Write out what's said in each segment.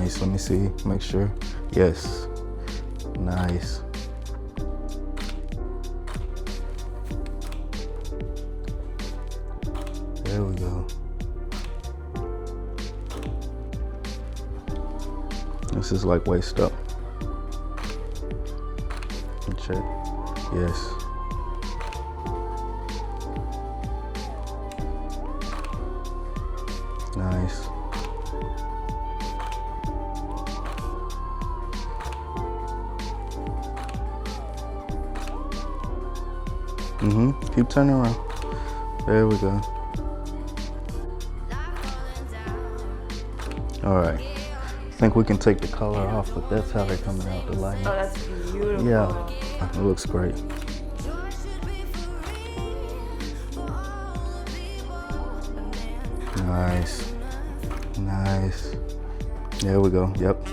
Nice, let me see, make sure. Yes, nice. There we go. This is like waist up. Check, yes. Nice. Keep turning around. There we go. All right. I think we can take the color off, but that's how they're coming out, the lighting. Oh, that's beautiful. Yeah, it looks great. Nice. Nice. There we go. Yep.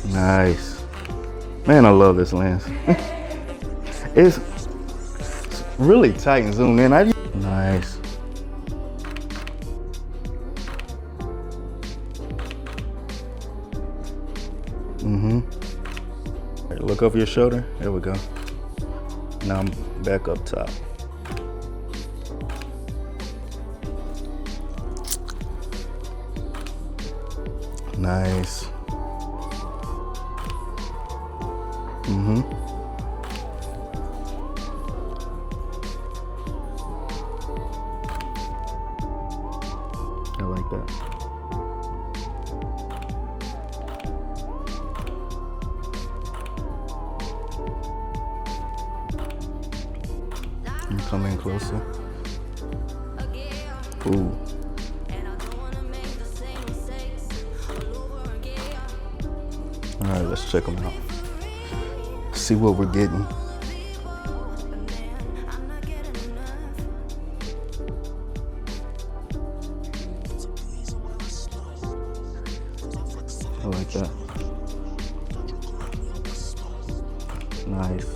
Nice. Man, I love this lens. It's really tight and zoomed in. Nice. Right, look over your shoulder. There we go. Now I'm back up top. Nice. I like that. You come in closer. Ooh. All right, let's check them out. See what we're getting. I like that. Nice.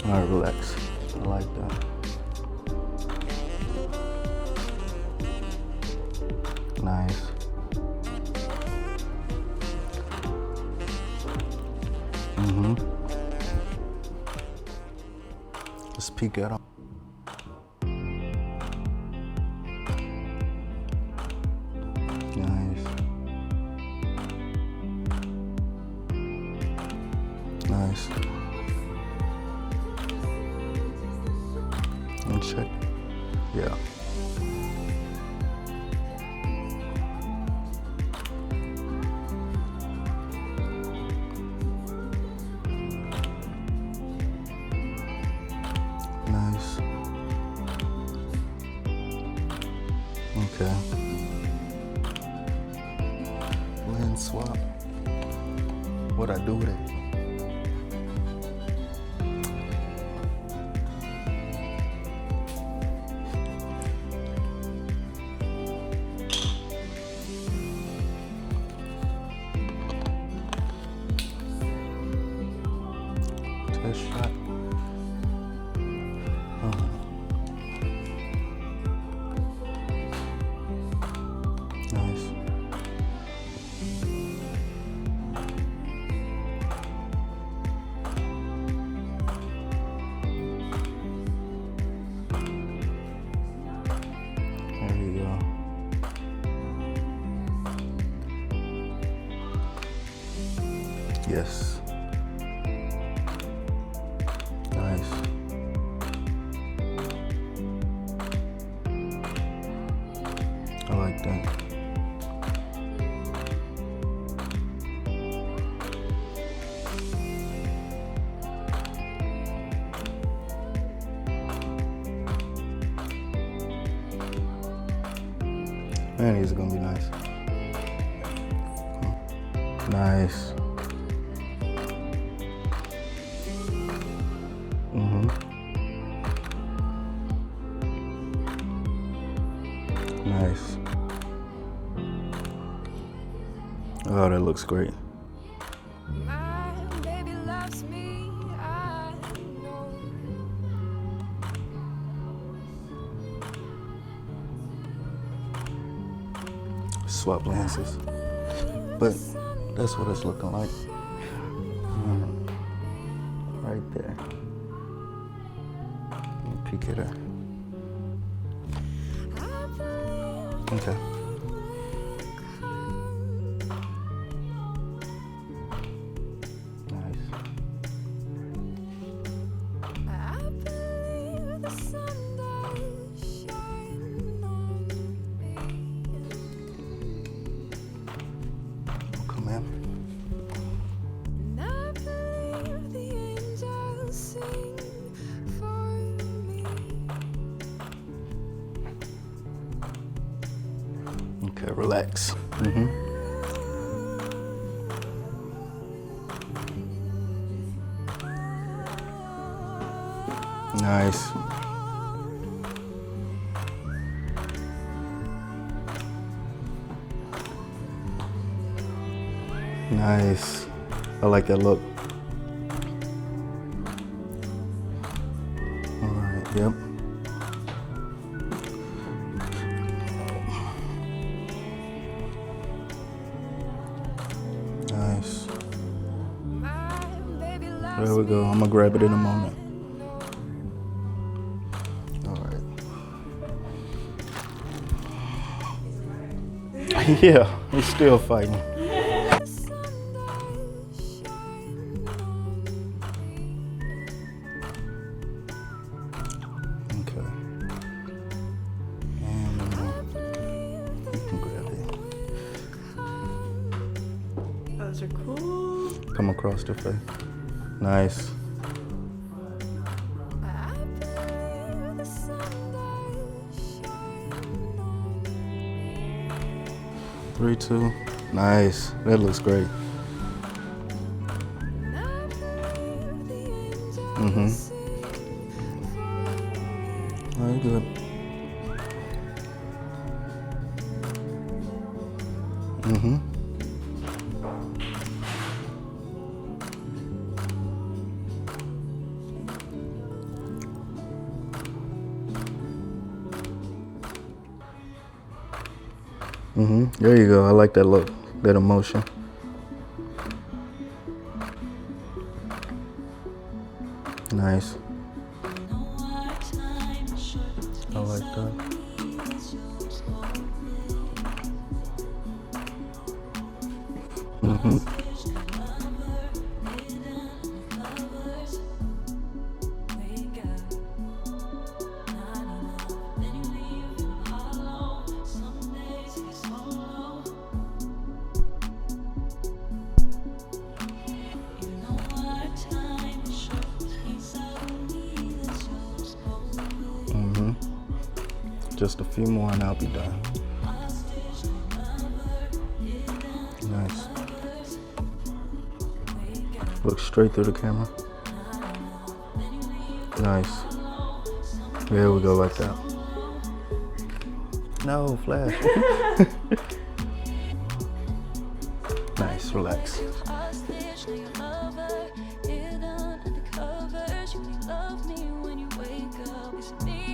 All right, relax. I like that. Nice. Let's peek at them. Nice. Nice. Let's check. Yeah. Nice. Okay. Lens swap. What I do with it? Test shot. Nice. There you go. Yes. Nice. I like that. Man, these are gonna be nice. Nice. Nice. Oh, that looks great. Swap lenses, but that's what it's looking like. Right there. Let me peek at her. Okay. Nice. Come in. Okay, relax. Nice. Nice. I like that look. All right, yep. Nice. There we go. I'm gonna grab it in a moment. All right. Yeah, we're still fighting. Okay. And you can grab it. Those are cool. Come across the face. Nice. Three, two. Nice. That looks great. Oh, you good. There you go. I like that look, that emotion. Nice. I like that. Just a few more and I'll be done. Nice. Look straight through the camera. Nice. There we go, like that. No, flash. Nice, relax. Love me when you wake up. It's me.